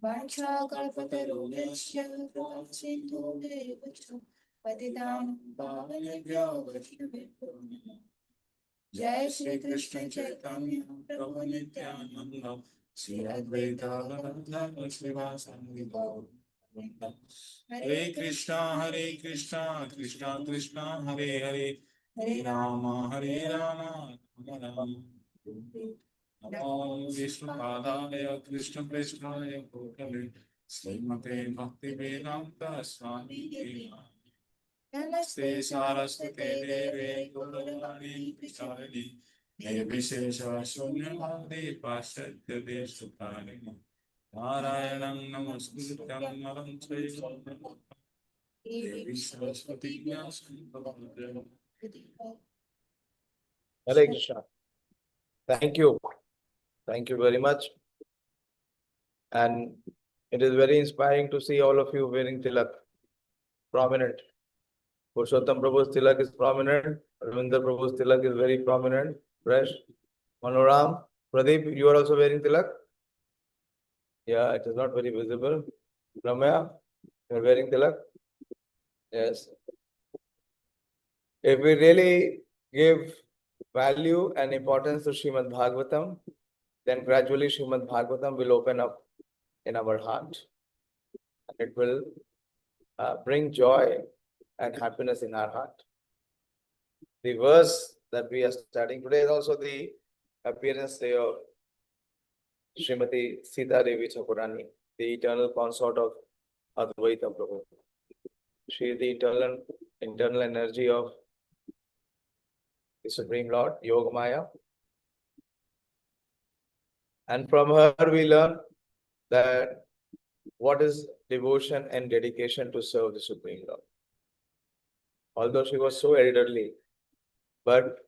वाञ्छाकल्पतरुभ्यश्च कृपासिन्धुभ्येव च पतितानां पावनेभ्यो वैष्णवेभ्यो नमः। जय श्री कृष्ण चैतन्य प्रभु नित्यानंद श्री अद्वैत गदाधर श्रीवासादि गौरभक्त। हरे कृष्णा कृष्णा कृष्णा हरे हरे, हरे राम राम राम। नमो विष्णुपादाय कृष्ण प्रेष्ठाय भूतले श्रीमते भक्ति वेदांत स्वामी नमस्ते सारस्वते देवे गौरवाणी प्रचारिणे निर्विशेष शून्यवादी पाश्चात्य देशकारिणे नारायणं नमस्कृत्यं नरं चैव देवी सरस्वती व्यासं ततो। Hare Krishna. Thank you. Thank you very much. And it is very inspiring to see all of you wearing tilak, prominent. Purushottam Prabhu's tilak is prominent. Ravindra Prabhu's tilak is very prominent, fresh. Manoram, Pradeep, you are also wearing tilak? Yeah, it is not very visible. Ramya, you are wearing tilak? Yes. If we really give value and importance to Srimad Bhagavatam, then gradually Srimad Bhagavatam will open up in our heart. And it will bring joy and happiness in our heart. The verse that we are studying today is also the appearance day of Srimati Sita Devi Chakurani, the eternal consort of Advaita Prabhu. She is the internal energy of the Supreme Lord, Yogamaya. And from her we learn that what is devotion and dedication to serve the Supreme Lord. Although she was so elderly, but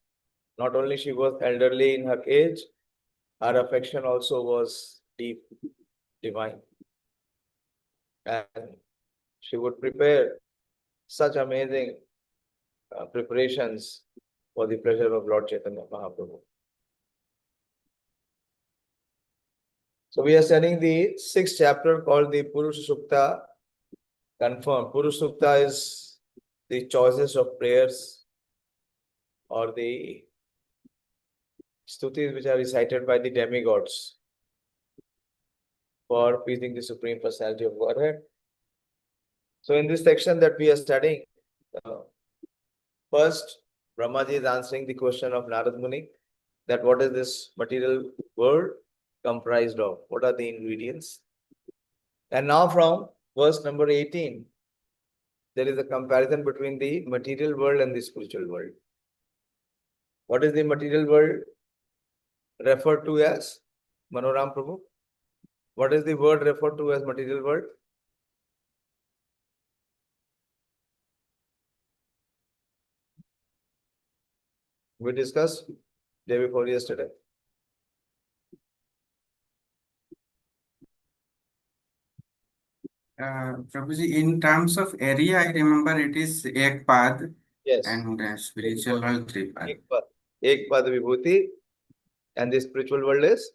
not only she was elderly in her age, her affection also was deep, divine. And she would prepare such amazing preparations for the pleasure of Lord Chaitanya Mahaprabhu. So we are studying the 6th chapter called the Sāci-Sutā confirmed. Sāci-Sutā is the choices of prayers or the stutis which are recited by the demigods for pleasing the Supreme Personality of Godhead. So in this section that we are studying, first Brahmaji is answering the question of Narad Muni, that what is this material world comprised of? What are the ingredients? And now from verse number 18, there is a comparison between the material world and the spiritual world. What is the material world referred to as? Manoram Prabhu? What is the word referred to as material world? We discussed day before yesterday. Prabhuji, in terms of area, I remember it is Ek Pad. Yes. And spiritual world, 3 Pad. Ek Pad Vibhuti. And the spiritual world is?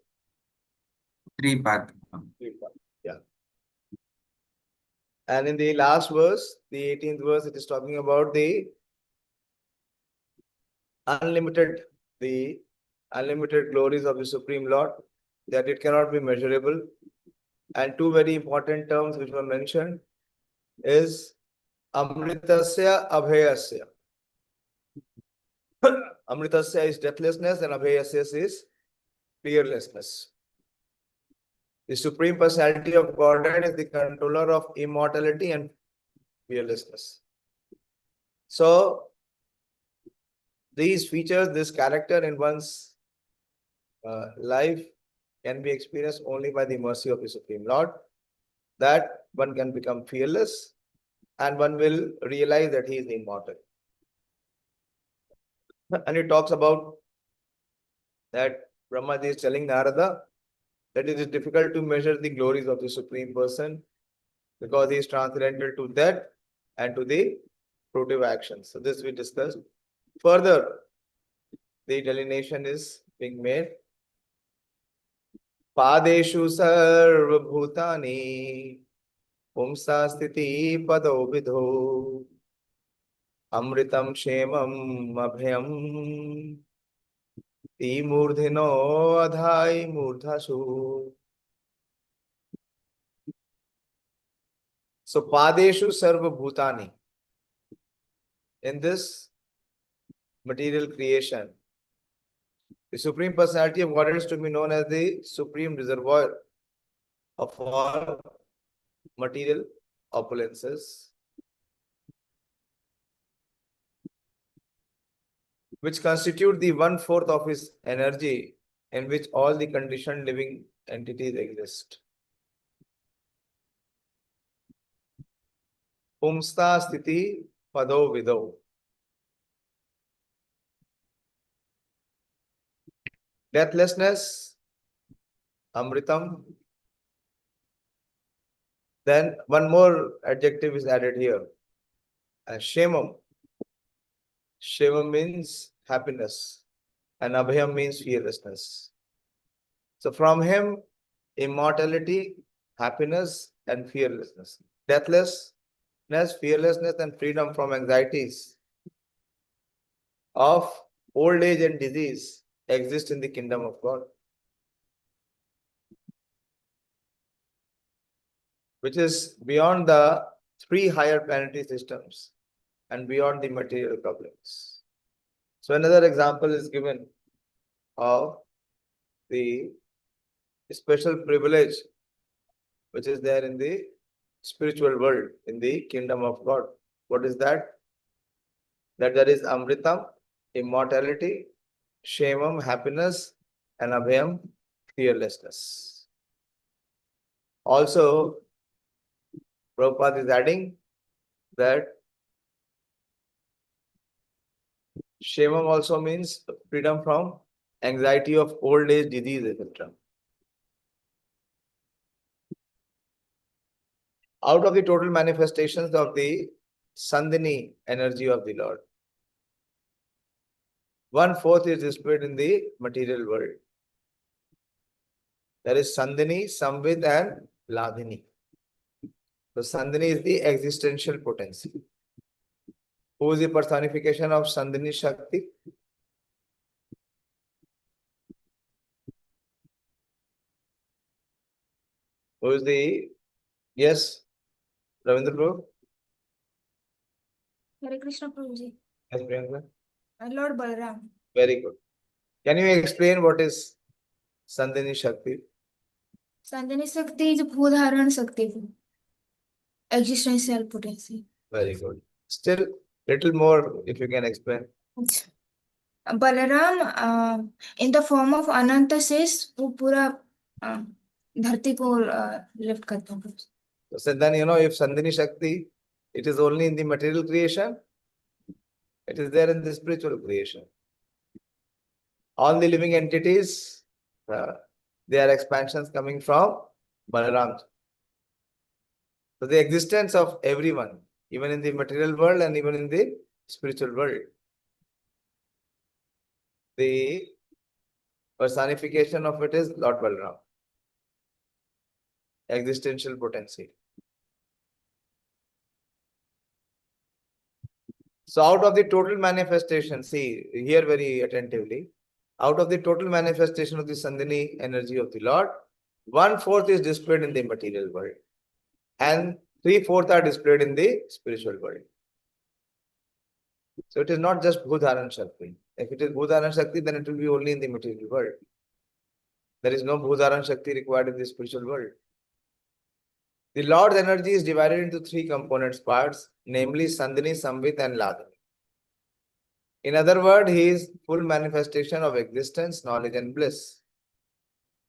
3 Pad. 3 Pad. Yeah. And in the last verse, the 18th verse, it is talking about the unlimited glories of the Supreme Lord, that it cannot be measurable. And two very important terms which were mentioned is Amritasya Abhayasya. Amritasya is deathlessness and Abhayasya is fearlessness. The Supreme Personality of Godhead is the controller of immortality and fearlessness. So, these features, this character in one's life can be experienced only by the mercy of the Supreme Lord, that one can become fearless and one will realize that he is immortal. And it talks about that Brahmaji is telling Narada that it is difficult to measure the glories of the Supreme Person because he is transcendental to that and to the fruitive actions. So this we discussed. Further, the delineation is being made. Padeshu sarva bhutani pumsa sthiti pado vidho amritam shemam abhyam murdhino adhai murdhasu. So Padeshu sarva bhutani. In this material creation, the Supreme Personality of Godhead is to be known as the supreme reservoir of all material opulences, which constitute the 1/4 of his energy in which all the conditioned living entities exist. Pumsta sthiti pado vido. Deathlessness, amritam. Then one more adjective is added here. Shemam. Shemam means happiness and abhyam means fearlessness. So from him, immortality, happiness and fearlessness. Deathlessness, fearlessness and freedom from anxieties of old age and disease exist in the kingdom of God, which is beyond the 3 higher planetary systems and beyond the material couplings. So another example is given of the special privilege which is there in the spiritual world, in the kingdom of God. What is that? That there is amritam, immortality, shemam, happiness, and abhyam, fearlessness. Also, Prabhupada is adding that shemam also means freedom from anxiety of old age, disease, etc. Out of the total manifestations of the Sandhini energy of the Lord, 1/4 is displayed in the material world. There is Sandhini, Samvid, and Ladhini. So Sandhini is the existential potency. Who is the personification of Sandhini Shakti? Who is the... Yes, Ravindra Prabhu? Hare Krishna Prabhuji. Yes, Priyanka? Lord Balaram. Very good. Can you explain what is Sandhini Shakti? Sandhini Shakti is Bhudharan Shakti. Existential potency. Very good. Still, little more if you can explain. Balram in the form of अनंत शेष वो पूरा धरती को lift करते हैं. So then, if Sandhini Shakti, it is only in the material creation, it is there in the spiritual creation. All the living entities, they are expansions coming from Balaram. So the existence of everyone, even in the material world and even in the spiritual world, the personification of it is Lord Balaram. Existential potency. So out of the total manifestation, see here very attentively, out of the total manifestation of the Sandhini energy of the Lord, 1/4 is displayed in the material world and 3/4 are displayed in the spiritual world. So it is not just Bhudharan Shakti. If it is Bhudharan Shakti, then it will be only in the material world. There is no Bhudharan Shakti required in the spiritual world. The Lord's energy is divided into 3 components parts, namely Sandhini, Samvit and Ladhani. In other words, he is full manifestation of existence, knowledge and bliss.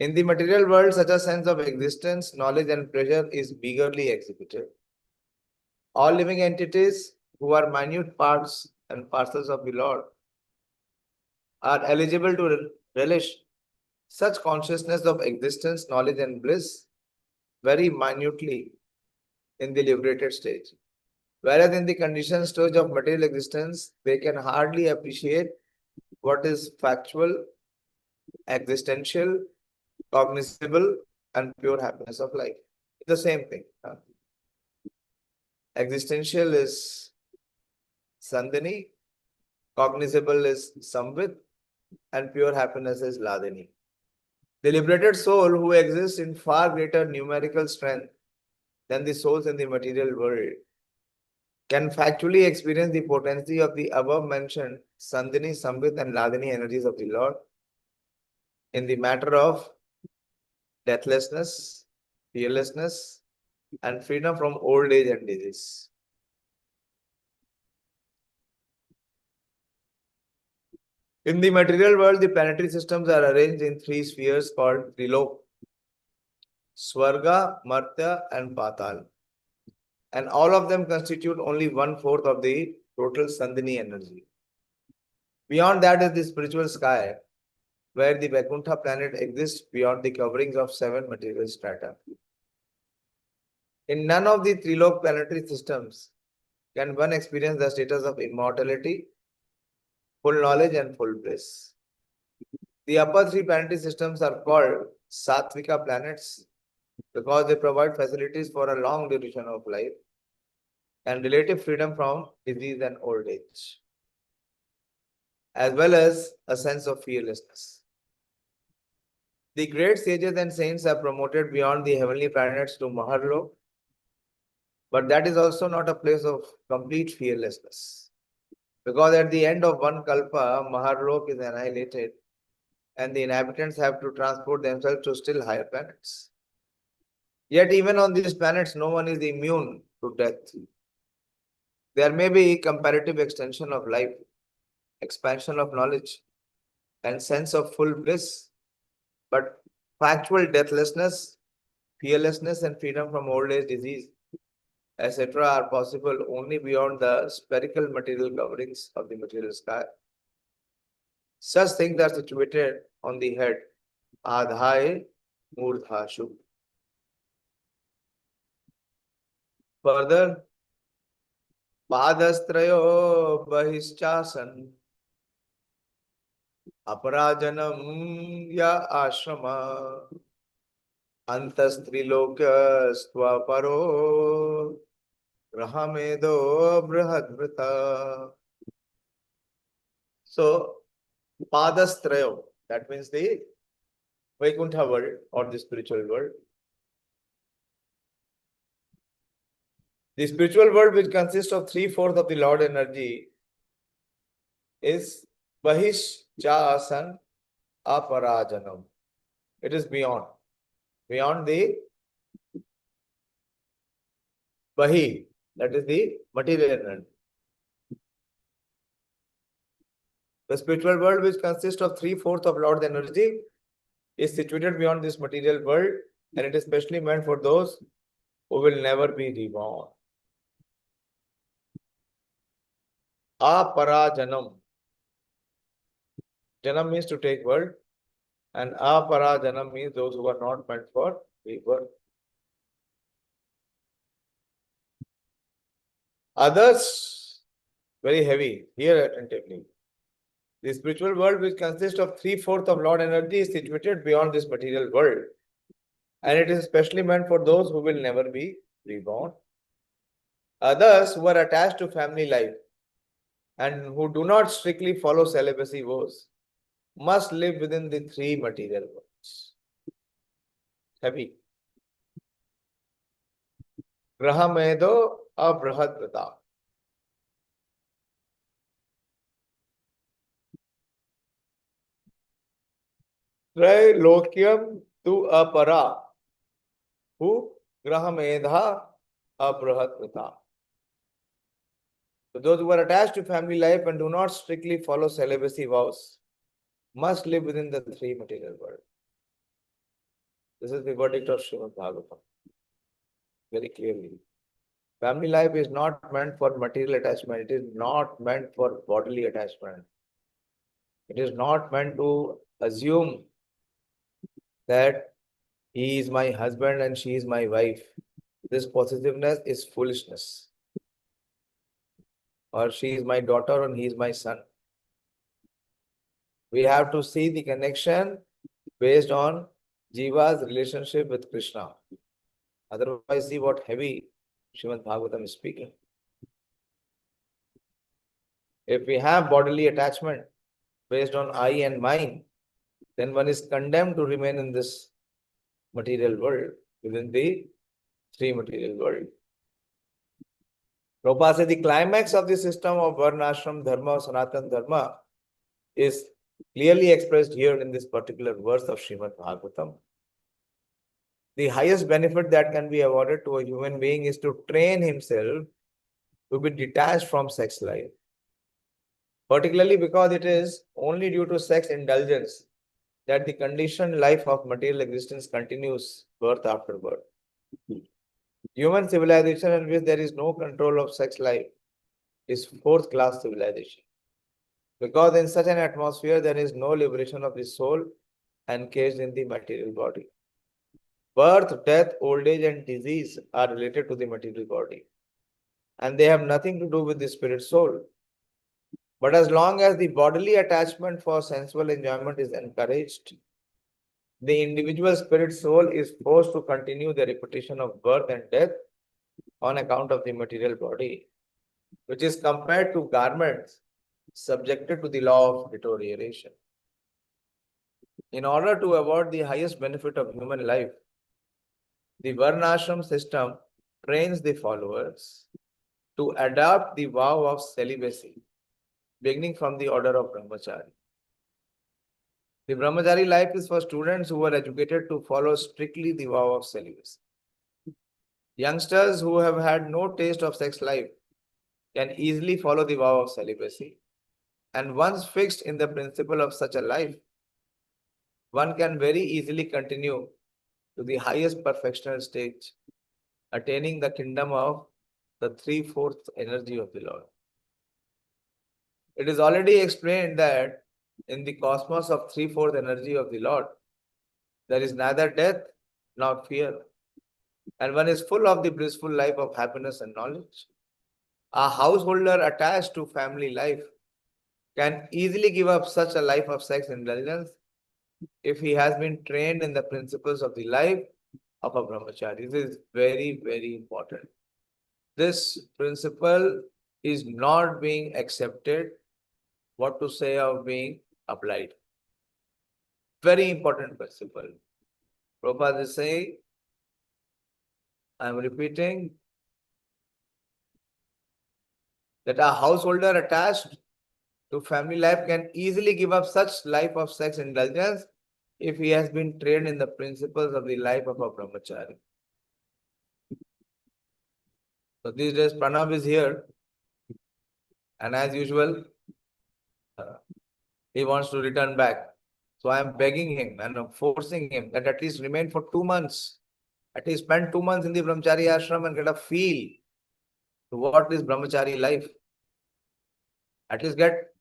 In the material world, such a sense of existence, knowledge and pleasure is eagerly exhibited. All living entities who are minute parts and parcels of the Lord are eligible to relish such consciousness of existence, knowledge and bliss very minutely in the liberated stage. Whereas in the conditioned stage of material existence, they can hardly appreciate what is factual existential, cognizable, and pure happiness of life. It's the same thing. Existential is Sandini, cognizable is Samvit, and pure happiness is Ladini. The liberated soul who exists in far greater numerical strength than the souls in the material world can factually experience the potency of the above mentioned Sandini, Samvit, and Ladini energies of the Lord in the matter of deathlessness, fearlessness, and freedom from old age and disease. In the material world, the planetary systems are arranged in three spheres called Trilok, Swarga, Martya, and Patal. And all of them constitute only 1/4 of the total Sandini energy. Beyond that is the spiritual sky, where the Vaikuntha planet exists beyond the coverings of 7 material strata. In none of the Trilok planetary systems can one experience the status of immortality, full knowledge, and full bliss. The upper 3 planetary systems are called Sattvika planets because they provide facilities for a long duration of life and relative freedom from disease and old age, as well as a sense of fearlessness. The great sages and saints are promoted beyond the heavenly planets to Maharlok, but that is also not a place of complete fearlessness, because at the end of one kalpa, Maharlok is annihilated and the inhabitants have to transport themselves to still higher planets. Yet even on these planets, no one is immune to death. There may be comparative extension of life, expansion of knowledge, and sense of full bliss, but factual deathlessness, fearlessness, and freedom from old age, disease, etc. are possible only beyond the spherical material coverings of the material sky. Such things are situated on the head, Adhai Murdhashu. Further, Padastrayo Bahishchasan Aparajanam Ya Ashrama Antastrilokya Paro Rahamedo Brihadvrita. So, Padastrayo, that means the Vaikuntha world or the spiritual world. The spiritual world, which consists of 3/4 of the Lord energy, is Bahishchasan Aparajanam. It is beyond the Bahi, that is the material energy. The spiritual world, which consists of 3/4 of Lord's energy, is situated beyond this material world, and it is specially meant for those who will never be reborn. Aparajanam. Janam means to take birth, and Aparajanam means those who are not meant for rebirth. Others, very heavy, hear attentively. The spiritual world, which consists of 3/4 of Lord energy, is situated beyond this material world, and it is specially meant for those who will never be reborn. Others who are attached to family life and who do not strictly follow celibacy vows must live within the 3 material worlds. Heavy. Grahamedo Abrahadvrita. Trilokyam tu apara. Who? Grahamedha Abrahadvrita. So those who are attached to family life and do not strictly follow celibacy vows must live within the 3 material world. This is the verdict of Srimad Bhagavatam. Very clearly. Family life is not meant for material attachment. It is not meant for bodily attachment. It is not meant to assume that he is my husband and she is my wife. This possessiveness is foolishness. Or she is my daughter and he is my son. We have to see the connection based on Jiva's relationship with Krishna. Otherwise, see what heavy Srimad Bhagavatam is speaking. If we have bodily attachment based on I and mine, then one is condemned to remain in this material world, within the three material world. Prabhupada said the climax of the system of Varna, Ashram, Dharma, Sanatana Dharma is clearly expressed here in this particular verse of Srimad Bhagavatam. The highest benefit that can be awarded to a human being is to train himself to be detached from sex life. Particularly because it is only due to sex indulgence that the conditioned life of material existence continues birth after birth. Human civilization in which there is no control of sex life is fourth class civilization. Because in such an atmosphere, there is no liberation of the soul encaged in the material body. Birth, death, old age, and disease are related to the material body, and they have nothing to do with the spirit soul. But as long as the bodily attachment for sensual enjoyment is encouraged, the individual spirit soul is forced to continue the repetition of birth and death on account of the material body, which is compared to garments subjected to the law of deterioration. In order to award the highest benefit of human life, the Varnashram system trains the followers to adopt the vow of celibacy, beginning from the order of Brahmachari. The Brahmachari life is for students who are educated to follow strictly the vow of celibacy. Youngsters who have had no taste of sex life can easily follow the vow of celibacy, and once fixed in the principle of such a life, one can very easily continue to the highest perfectional stage, attaining the kingdom of the 3/4 energy of the Lord. It is already explained that in the cosmos of 3/4 energy of the Lord, there is neither death nor fear, and one is full of the blissful life of happiness and knowledge. A householder attached to family life can easily give up such a life of sex indulgence if he has been trained in the principles of the life of a brahmachari. This is very, very important. This principle is not being accepted, what to say of being applied. Very important principle. Prabhupada is saying, I am repeating, that a householder attached to family life can easily give up such life of sex indulgence if he has been trained in the principles of the life of a brahmachari. So these days Pranav is here, and as usual, he wants to return back. So I am begging him and I'm forcing him that at least remain for 2 months. At least spend 2 months in the brahmachari ashram and get a feel to what is brahmachari life. At least get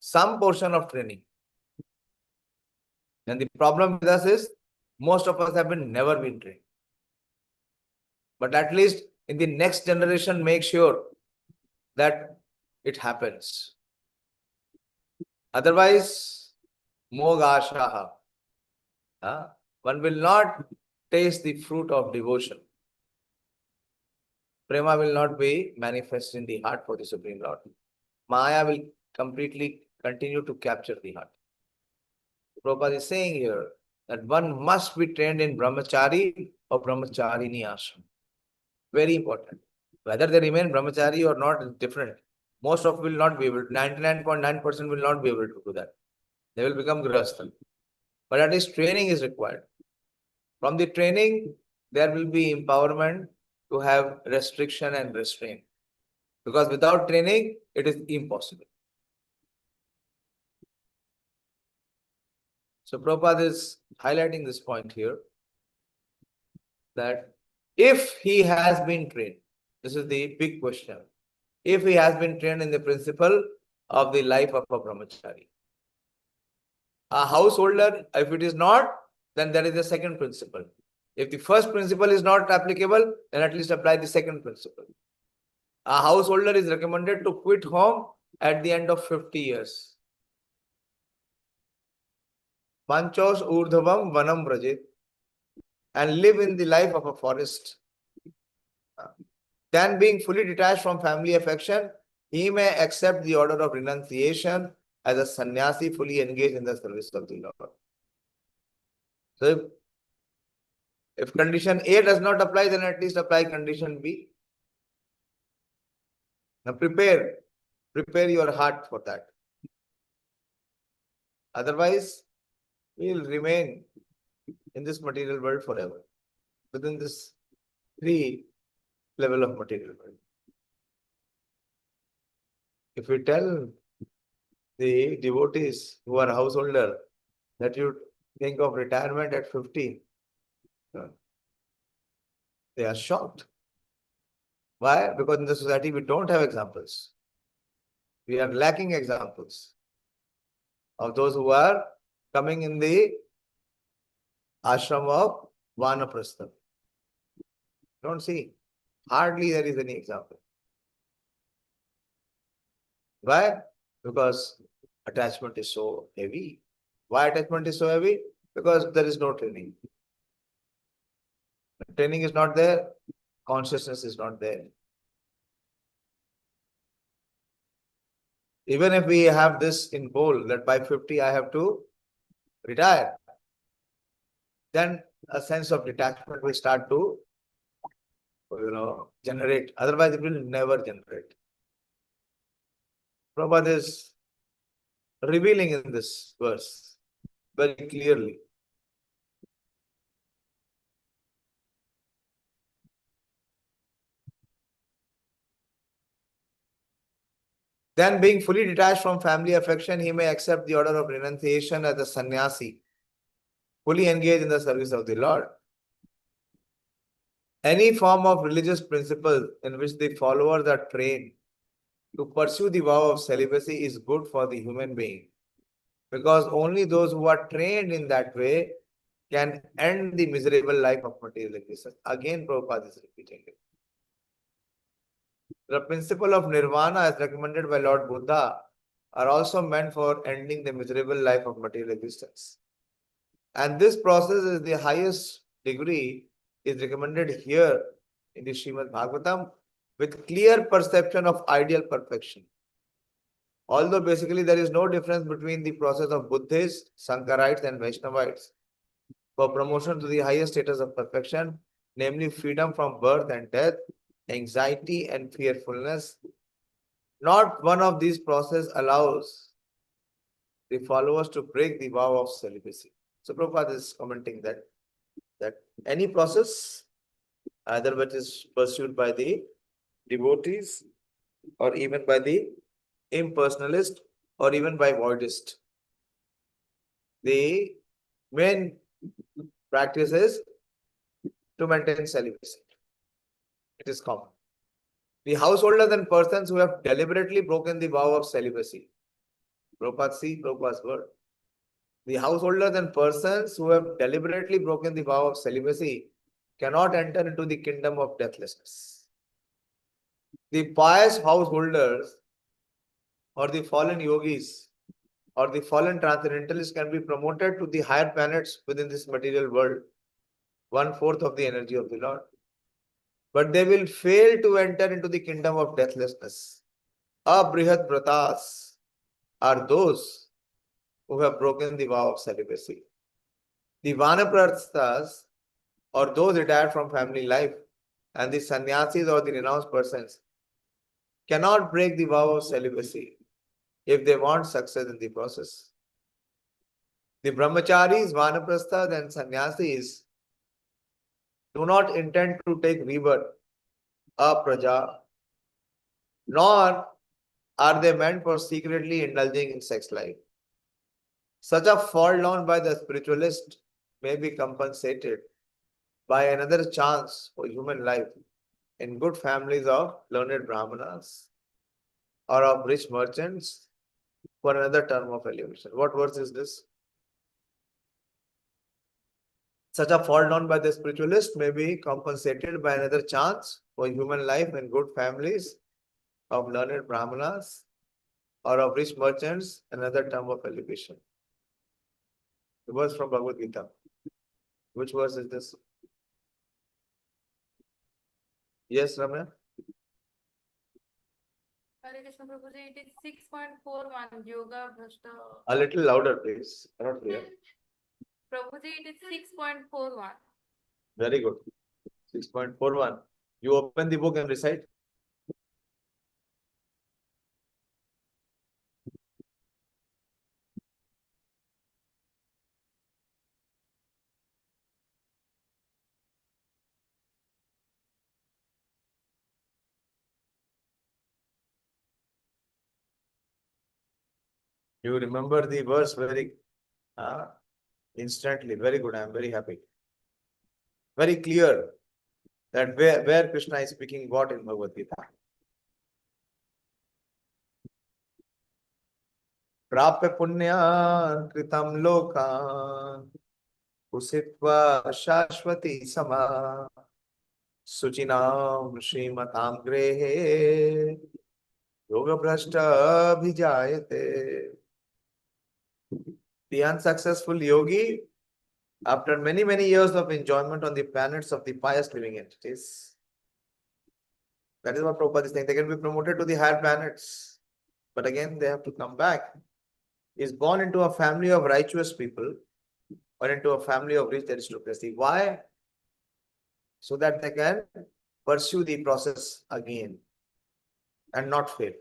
some portion of training. And the problem with us is, most of us have never been trained. But at least in the next generation, make sure that it happens. Otherwise, mogashaha. One will not taste the fruit of devotion. Prema will not be manifest in the heart for the Supreme Lord. Maya will completely continue to capture the heart. Prabhupada is saying here that one must be trained in brahmachari or brahmacharini ashram. Very important. Whether they remain brahmachari or not is different. Most of will not be able to, 99.9% will not be able to do that. They will become grihastha. But at least training is required. From the training, there will be empowerment to have restriction and restraint. Because without training, it is impossible. So Prabhupada is highlighting this point here, that if he has been trained, this is the big question, if he has been trained in the principle of the life of a brahmachari. A householder, if it is not, then there is a second principle. If the first principle is not applicable, then at least apply the second principle. A householder is recommended to quit home at the end of 50 years. Panchos urdhavam vanam vrajet, and live in the life of a forest. Then, being fully detached from family affection, he may accept the order of renunciation as a sannyasi fully engaged in the service of the Lord. So, if condition A does not apply, then at least apply condition B. Now prepare your heart for that. Otherwise, we will remain in this material world forever, within this three level of material world. If we tell the devotees who are householder that you think of retirement at 50, they are shocked. Why? Because in the society we don't have examples. We are lacking examples of those who are coming in the ashram of Vanaprastha. Don't see. Hardly there is any example. Why? Because attachment is so heavy. Why attachment is so heavy? Because there is no training. Training is not there, consciousness is not there. Even if we have this in goal that by 50 I have to retire, then a sense of detachment will start to generate. Otherwise, it will never generate. Prabhupada is revealing in this verse very clearly. Then, being fully detached from family affection, he may accept the order of renunciation as a sannyasi, fully engaged in the service of the Lord. Any form of religious principle in which the followers are trained to pursue the vow of celibacy is good for the human being, because only those who are trained in that way can end the miserable life of material existence. Again, Prabhupada is repeating it. The principle of nirvana, as recommended by Lord Buddha, are also meant for ending the miserable life of material existence. And this process is the highest degree, is recommended here in the Srimad Bhagavatam, with clear perception of ideal perfection. Although basically there is no difference between the process of Buddhists, Sankarites and Vaishnavites for promotion to the highest status of perfection, namely freedom from birth and death, anxiety and fearfulness. Not one of these processes allows the followers to break the vow of celibacy. So Prabhupada is commenting that any process, either which is pursued by the devotees or even by the impersonalist or even by voidist, the main practice is to maintain celibacy. It is common. The householders and persons who have deliberately broken the vow of celibacy. Prabhupada's word. The householders and persons who have deliberately broken the vow of celibacy cannot enter into the kingdom of deathlessness. The pious householders or the fallen yogis or the fallen transcendentalists can be promoted to the higher planets within this material world, 1/4 of the energy of the Lord. But they will fail to enter into the kingdom of deathlessness. Abrihat Vratas are those who have broken the vow of celibacy. The Vanaprasthas, or those retired from family life, and the sannyasis or the renounced persons cannot break the vow of celibacy if they want success in the process. The brahmacharis, vanaprasthas and sannyasis do not intend to take rebirth, apraja, nor are they meant for secretly indulging in sex life. Such a fall down by the spiritualist may be compensated by another chance for human life in good families of learned brahmanas or of rich merchants for another term of elevation. What verse is this? Such a fall down by the spiritualist may be compensated by another chance for human life in good families of learned brahmanas or of rich merchants, another term of elevation. The verse from Bhagavad Gita. Which verse is this? Yes, Ramya? Hare Krishna Prabhuji, it is 6.41 Yoga Bhrashta. A little louder, please. Not clear. Prabhuji, it is 6.41. Very good. 6.41. You open the book and recite. You remember the verse very instantly. Very good. I am very happy. Very clear that where Krishna is speaking what in Bhagavad Gita. Prapya punya kritam loka usitva shashvati sama suchinam srimatam grehe yoga bhrashta bhijayate. The unsuccessful yogi, after many years of enjoyment on the planets of the pious living entities, that is what Prabhupada is saying, they can be promoted to the higher planets, but again they have to come back. Is born into a family of righteous people or into a family of rich aristocracy. Why? So that they can pursue the process again and not fail.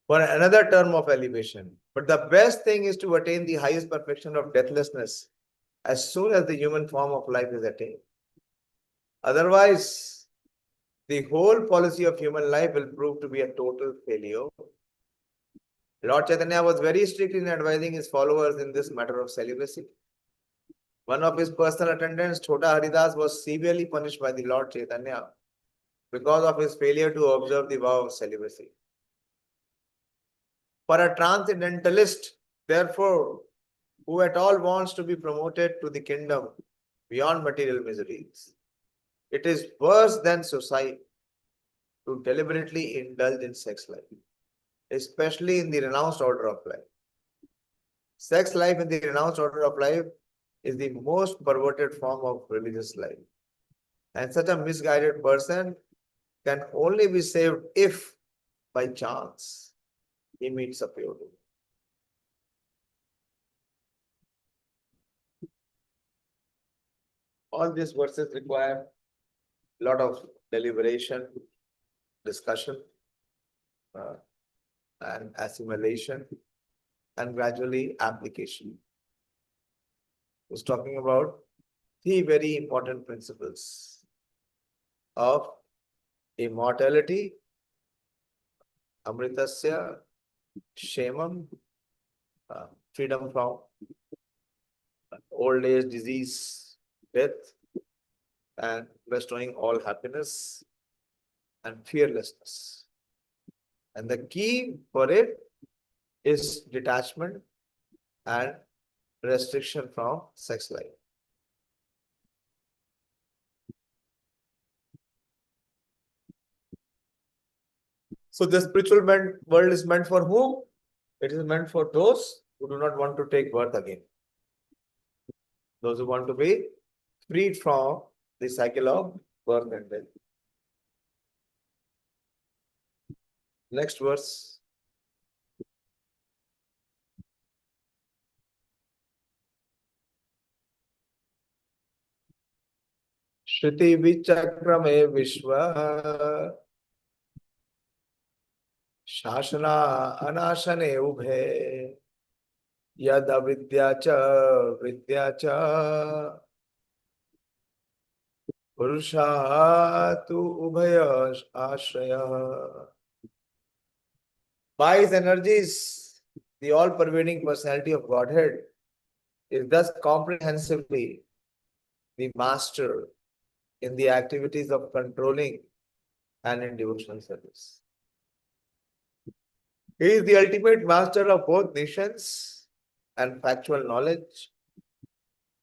For another term of elevation. But the best thing is to attain the highest perfection of deathlessness as soon as the human form of life is attained. Otherwise, the whole policy of human life will prove to be a total failure. Lord Chaitanya was very strict in advising his followers in this matter of celibacy. One of his personal attendants, Chota Haridas, was severely punished by the Lord Chaitanya because of his failure to observe the vow of celibacy. For a transcendentalist, therefore, who at all wants to be promoted to the kingdom beyond material miseries, it is worse than suicide to deliberately indulge in sex life, especially in the renounced order of life. Sex life in the renounced order of life is the most perverted form of religious life. And such a misguided person can only be saved if, by chance, he meets a pure devotee. All these verses require a lot of deliberation, discussion, and assimilation, and gradually application. It's talking about three very important principles of immortality, amritasya, shamam, freedom from old age, disease, death, and bestowing all happiness and fearlessness. And the key for it is detachment and restriction from sex life. So the spiritual world is meant for whom? It is meant for those who do not want to take birth again. Those who want to be freed from the cycle of birth and death. Next verse. Shruti vichakrame vishwa shashana anashane ubhe yad avidya cha purushatu ubhaya ashraya. By his energies, the all-pervading personality of Godhead is thus comprehensively the master in the activities of controlling and in devotional service. He is the ultimate master of both nations and factual knowledge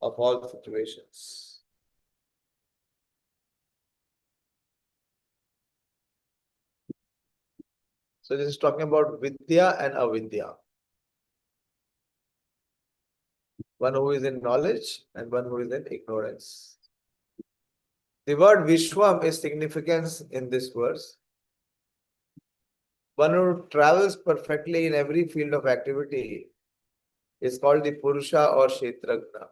of all situations. So this is talking about Vidya and Avidya. One who is in knowledge and one who is in ignorance. The word Vishwam is significance in this verse. One who travels perfectly in every field of activity is called the Purusha or Kshetragna.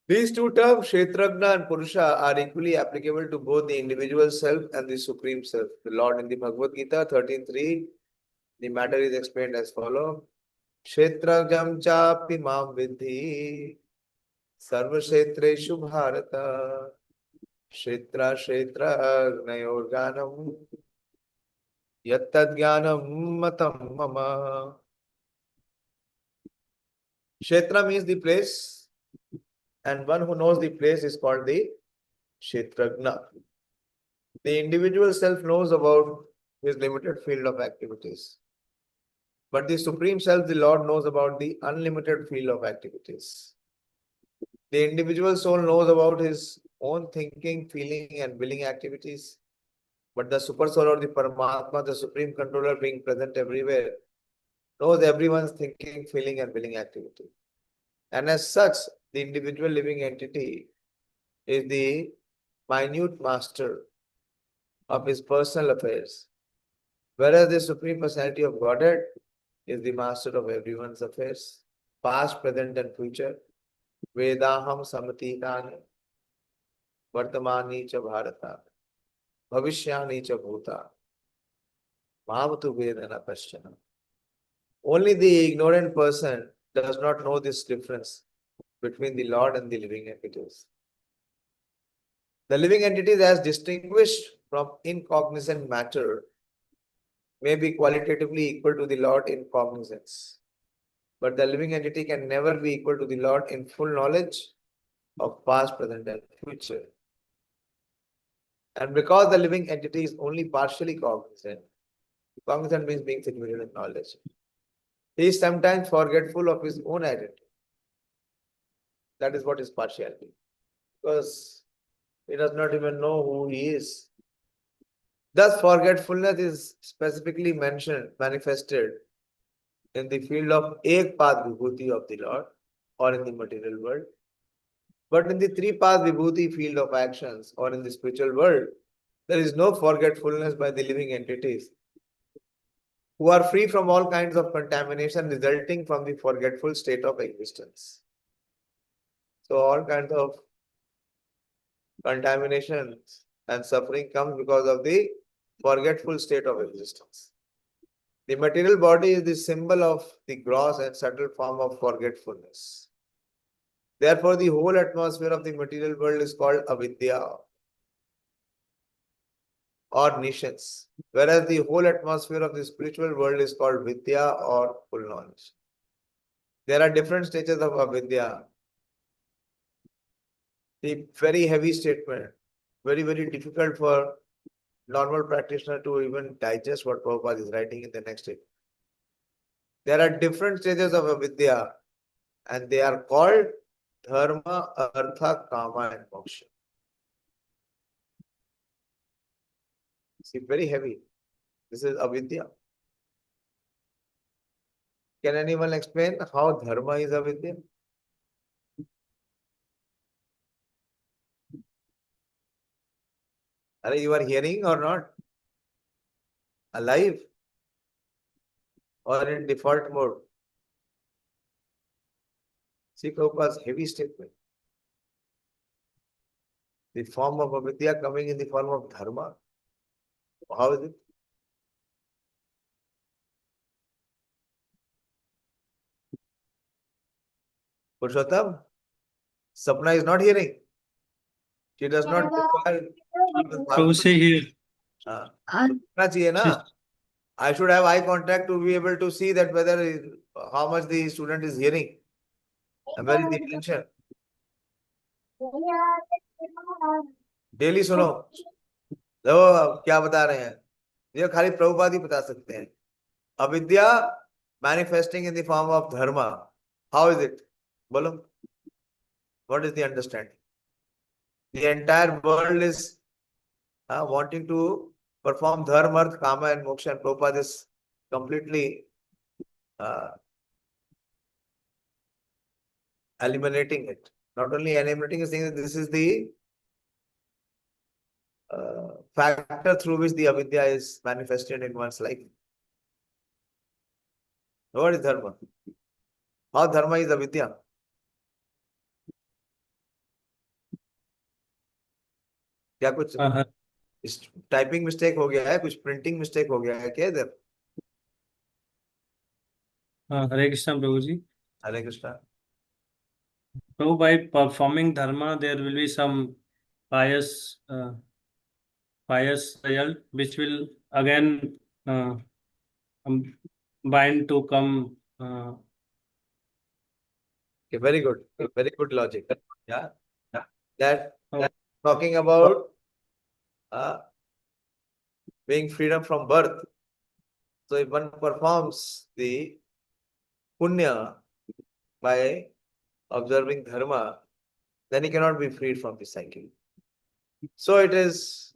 These two terms, Kshetragna and Purusha, are equally applicable to both the individual self and the Supreme Self. The Lord in the Bhagavad Gita 13.3, the matter is explained as follows. Kshetrajam chapi mam vidhi sarva kshetreshu bharata kshetra kshetragnayor ganam yattad jnanam matam mama. Kshetra means the place, and one who knows the place is called the Kshetragna. The individual self knows about his limited field of activities. But the Supreme Self, the Lord, knows about the unlimited field of activities. The individual soul knows about his own thinking, feeling, and willing activities. But the Super Soul or the Paramatma, the Supreme Controller, being present everywhere, knows everyone's thinking, feeling, and willing activity. And as such, the individual living entity is the minute master of his personal affairs, whereas the Supreme Personality of Godhead is the master of everyone's affairs, past, present, and future. Vedaham samatitani vartamani cha bharata bhavishyani cha bhuta mamatu vedana paschana. Only the ignorant person does not know this difference between the Lord and the living entities. The living entities, as distinguished from incognizant matter, may be qualitatively equal to the Lord in cognizance. But the living entity can never be equal to the Lord in full knowledge of past, present, and future. And because the living entity is only partially cognizant means being situated in knowledge, he is sometimes forgetful of his own identity. That is what is partiality. Because he does not even know who he is. Thus, forgetfulness is specifically manifested in the field of Ek-Pad Vibhuti of the Lord or in the material world. But in the three-path Vibhuti field of actions or in the spiritual world, there is no forgetfulness by the living entities who are free from all kinds of contamination resulting from the forgetful state of existence. So all kinds of contaminations and suffering comes because of the forgetful state of existence. The material body is the symbol of the gross and subtle form of forgetfulness. Therefore, the whole atmosphere of the material world is called avidya or nishads, whereas the whole atmosphere of the spiritual world is called vidya or full knowledge. There are different stages of avidya. The very heavy statement, very, very difficult for normal practitioner to even digest what Prabhupada is writing in the next statement. There are different stages of avidya, and they are called dharma, artha, kama, and moksha. See, very heavy. This is avidya. Can anyone explain how dharma is avidya? Are you are hearing or not? Alive? Or in default mode? See Prabhupada's heavy statement. The form of avidya coming in the form of dharma. How is it? Purushottam, Sapna is not hearing. She does not require. Prabhu, say here. सुनना चाहिए ना. I should have eye contact to be able to see that whether how much the student is hearing and where is the attention. Daily सुनो. देखो क्या बता रहे हैं. ये खाली प्रभुपाद ही बता सकते हैं. अविद्या manifesting in the form of dharma. How is it? बोलो. What is the understanding? The entire world is wanting to perform dharma, artha, kama and moksha, and Prabhupada is completely eliminating it. Not only eliminating, he's saying that this is the factor through which the avidya is manifested in one's life. What is dharma? How dharma is avidya? क्या कुछ typing mistake हो गया है, कुछ printing mistake हो गया है क्या इधर? Hare Krishna, Prabhuji. Hare Krishna. So by performing dharma, there will be some pious result, which will again bind to come. Okay, very good logic. Yeah, that talking about being freedom from birth. So if one performs the punya by observing dharma, then he cannot be freed from the cycle. So it is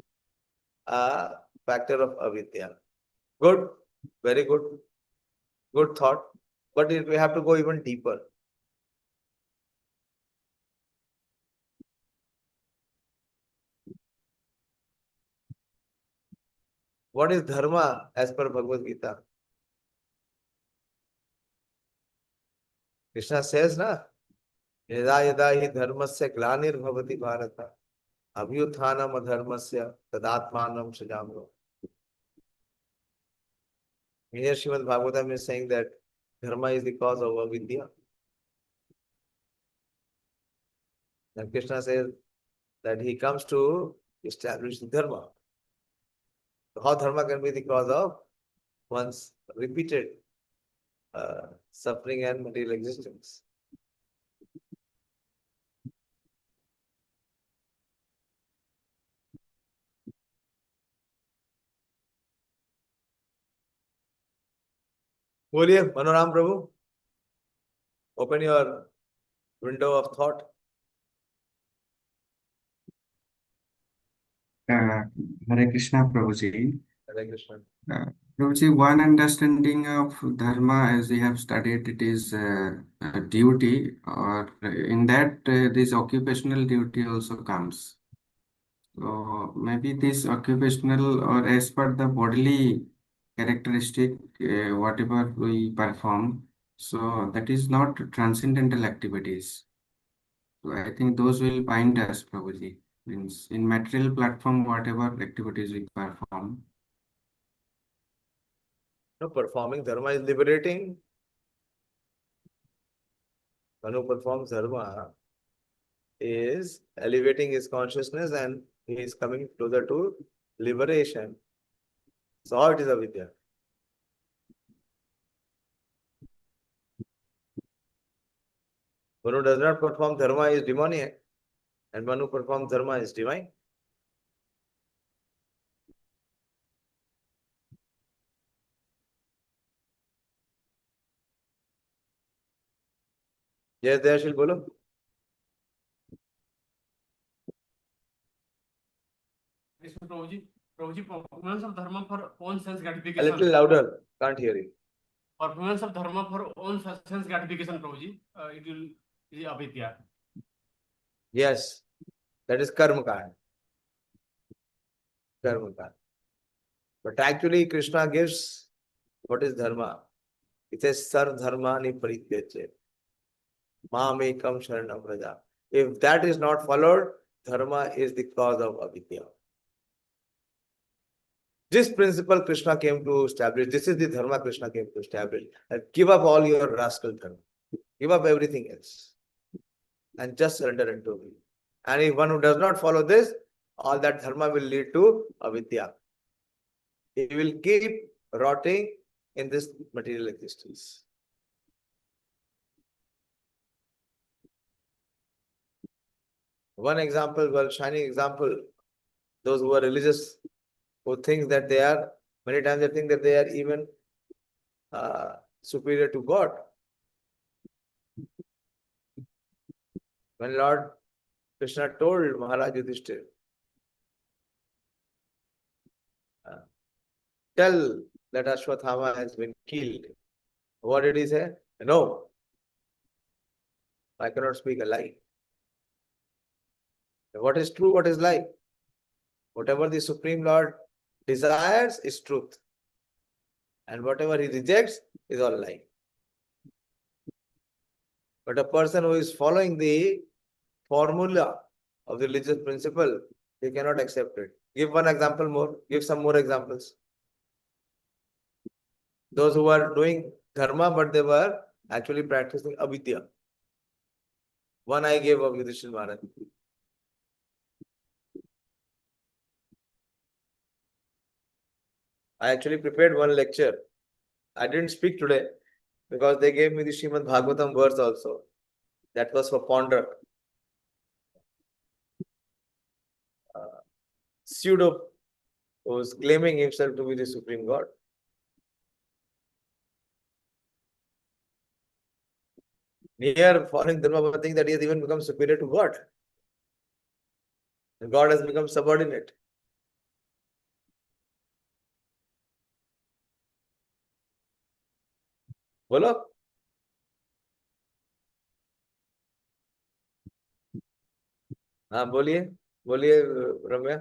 a factor of avidya. Good, very good thought. But we have to go even deeper. What is dharma as per Bhagavad Gita? Krishna says, na, yada yada hi dharmasya glanir bhavati bharata abhyuthanam adharmasya tadatmanam sajamro. Here Srimad Bhagavatam is saying that dharma is the cause of avidya. And Krishna says that he comes to establish the dharma. So how dharma can be the cause of one's repeated suffering and material existence? बोलिए मनोराम प्रभु, open your window of thought. Hare Krishna, Prabhuji. Hare Krishna. Prabhuji, one understanding of dharma, as we have studied, it is a duty, or in that this occupational duty also comes. So maybe this occupational, or as per the bodily characteristic, whatever we perform, so that is not transcendental activities. So I think those will bind us, Prabhuji. Means in material platform, whatever activities we perform. No, performing dharma is liberating. One who performs dharma is elevating his consciousness and he is coming closer to liberation. So how it is avidya? One who does not perform dharma is demoniac, and one who performs dharma is divine. Yes, Dayāśīl, bolo. Prabhuji, performance of dharma for own sense A gratification. little louder, can't hear you. Performance of dharma for own sense gratification, Prabhuji, it will be avidya. Yes, that is karma kand. Karma kand. But actually, Krishna gives what is dharma. It says sar dharmani parityaje. Mamekam sharanam vraja. If that is not followed, dharma is the cause of avidya. This principle Krishna came to establish. This is the dharma Krishna came to establish. And give up all your rascal dharma. Give up everything else. And just surrender unto me. And if one who does not follow this, all that dharma will lead to avidya. He will keep rotting in this material existence. One example, well, shining example, those who are religious, who think that they are, many times they think that they are even superior to God. When Lord Krishna told Maharaj Yudhishthira, Tell that Ashwathama has been killed. What did he say? No, I cannot speak a lie. What is true, what is lie? Whatever the Supreme Lord desires is truth. And whatever he rejects is all lie. But a person who is following the formula of the religious principle, he cannot accept it. Give one example more. Give some more examples. Those who are doing dharma, but they were actually practicing avidya. One I gave of Yudhishthira Maharaj. I actually prepared one lecture. I didn't speak today because they gave me the Srimad Bhagavatam verse also. That was for ponder. Pseudo was claiming himself to be the Supreme God. Here, following Dharma, think that he has even become superior to God. And God has become subordinate. बोलो. हाँ बोलिए बोलिए रम्या.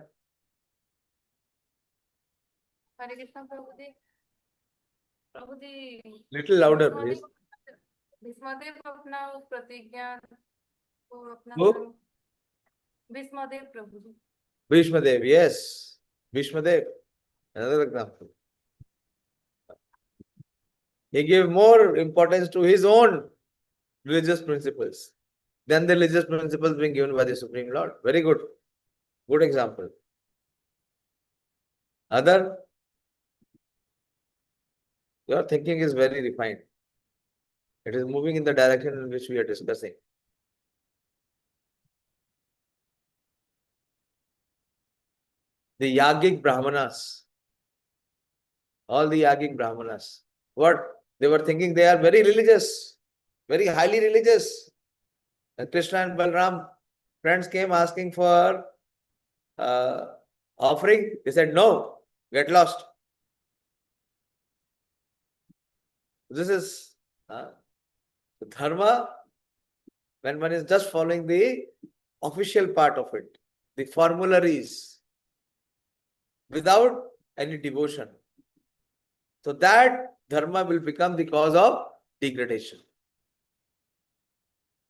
हरे कृष्ण प्रभु जी. प्रभु जी. Little louder, please. Bhishmadev अपना वो प्रतिज्ञा को अपना Who? धर्म. भीष्मदेव प्रभु जी. Bhishma Dev, yes. Bhishma Dev. Another example. He gave more importance to his own religious principles than the religious principles being given by the Supreme Lord. Very good. Good example. Other? Your thinking is very refined. It is moving in the direction in which we are discussing. The Yagic Brahmanas, all the Yagic Brahmanas, what? They were thinking they are very religious, very highly religious. And Krishna and Balram, friends came asking for offering. They said, no, get lost. This is dharma when one is just following the official part of it, the formularies, without any devotion. So that dharma will become the cause of degradation.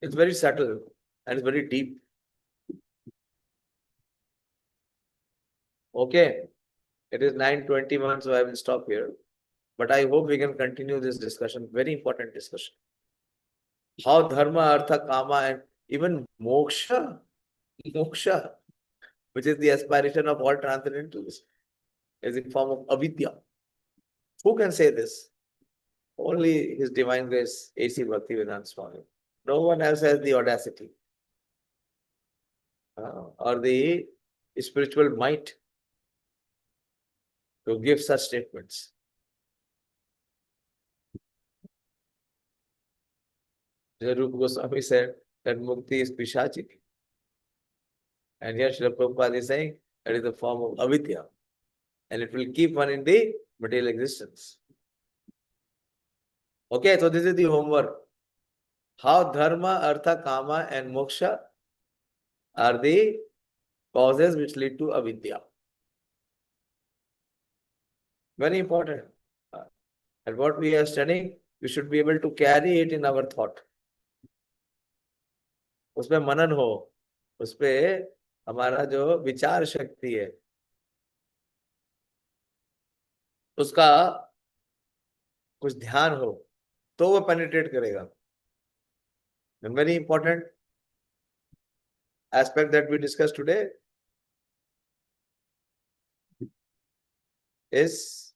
It's very subtle and it's very deep. Okay, it is 9:21, so I will stop here. But I hope we can continue this discussion, very important discussion. How dharma, artha, kama, and even moksha, which is the aspiration of all transcendentalists, is in form of avidya. Who can say this? Only His Divine Grace, A.C. Bhaktivedanta Swami. No one else has the audacity or the spiritual might to give such statements. Rupa Goswami said that mukti is Pishachi. And here Srila Prabhupada is saying that is the form of avidya. And it will keep one in the material existence. Okay, so this is the homework. How dharma, artha, kama, and moksha are the causes which lead to avidya. Very important. And what we are studying, we should be able to carry it in our thought. उसमें मनन हो, उसपे हमारा जो विचार शक्ति है, उसका कुछ ध्यान हो, तो वो penetrate करेगा. And very important aspect that we discussed today is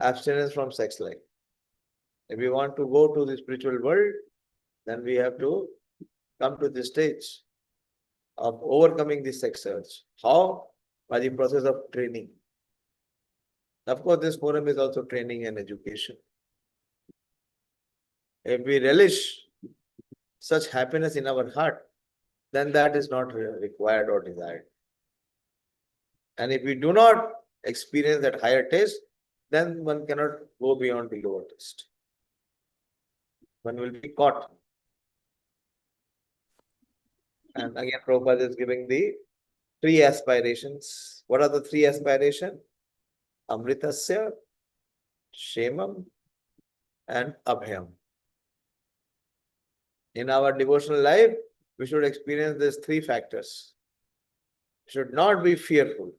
abstinence from sex life. If we want to go to the spiritual world, then we have to come to this stage of overcoming the sex urge. How? By the process of training. Of course, this forum is also training and education. If we relish such happiness in our heart, then that is not required or desired. And if we do not experience that higher taste, then one cannot go beyond the lower taste. One will be caught. And again, Prabhupada is giving the 3 aspirations. What are the 3 aspirations? Amritasya, Shemam, and Abhyam. In our devotional life, we should experience these 3 factors. Should not be fearful.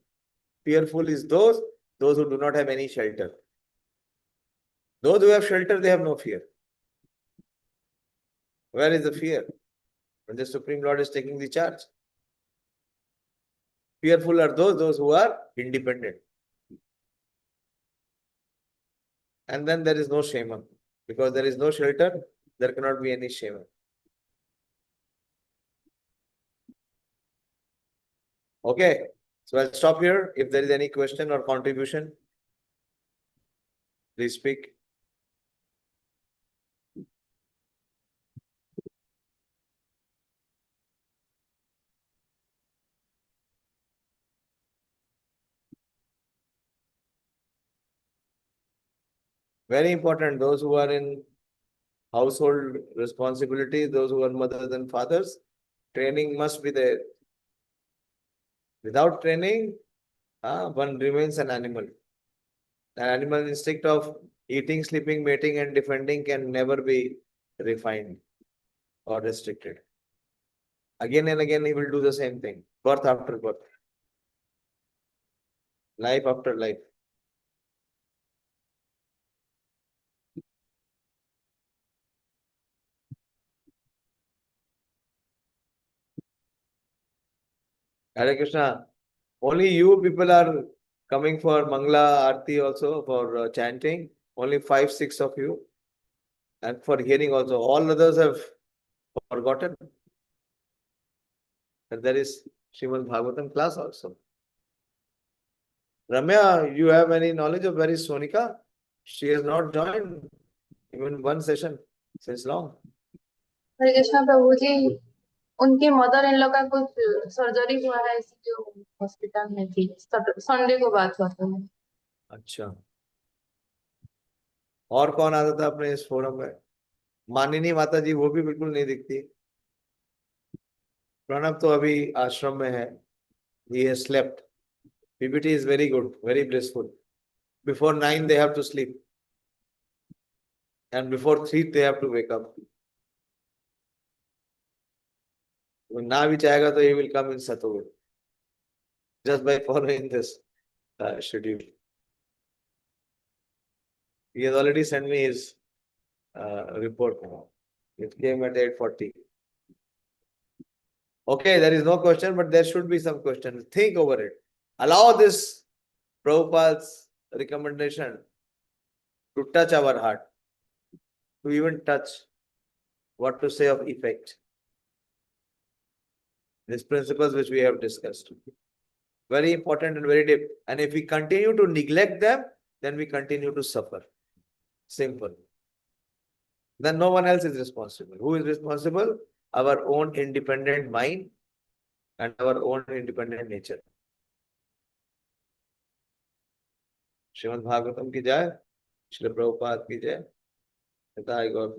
Fearful is those who do not have any shelter. Those who have shelter, they have no fear. Where is the fear? When the Supreme Lord is taking the charge. Fearful are those who are independent. And then there is no shema. Because there is no shelter, there cannot be any shema. Okay, so I'll stop here. If there is any question or contribution, please speak. Very important, those who are in household responsibility, those who are mothers and fathers, training must be there. Without training, one remains an animal. An animal instinct of eating, sleeping, mating, and defending can never be refined or restricted. Again and again, he will do the same thing, birth after birth, life after life. Hare Krishna. Only you people are coming for Mangla Aarti also, for chanting. Only 5, 6 of you. And for hearing also. All others have forgotten that there is Srimad Bhagavatam class also. Ramya, you have any knowledge of where is Sonika? She has not joined even one session since long. हरे कृष्णा प्रभु जी, उनके mother in law का कुछ surgery हुआ है, इसलिए hospital में थी। Sunday को बात हुआ था। अच्छा, और कौन आता था अपने इस फोरम में? मानिनी माता जी, वो भी बिल्कुल नहीं दिखती। प्रणव तो अभी आश्रम में है। He has slept. PPT is very good, very blissful. Before 9 they have to sleep. And before 3 they have to wake up. When ना भी चाहेगा तो he will come in Satogul. Just by following this schedule. He has already sent me his report now. It came at 8:40. Okay, there is no question, but there should be some question. Think over it. Allow this Prabhupada's recommendation to touch our heart, to even touch what to say of effect. These principles which we have discussed. Very important and very deep. And if we continue to neglect them, then we continue to suffer. Simple. Then no one else is responsible. Who is responsible? Our own independent mind and our own independent nature. Shrimad Bhagavatam की जय, श्री प्रभुपाद की जय, गौर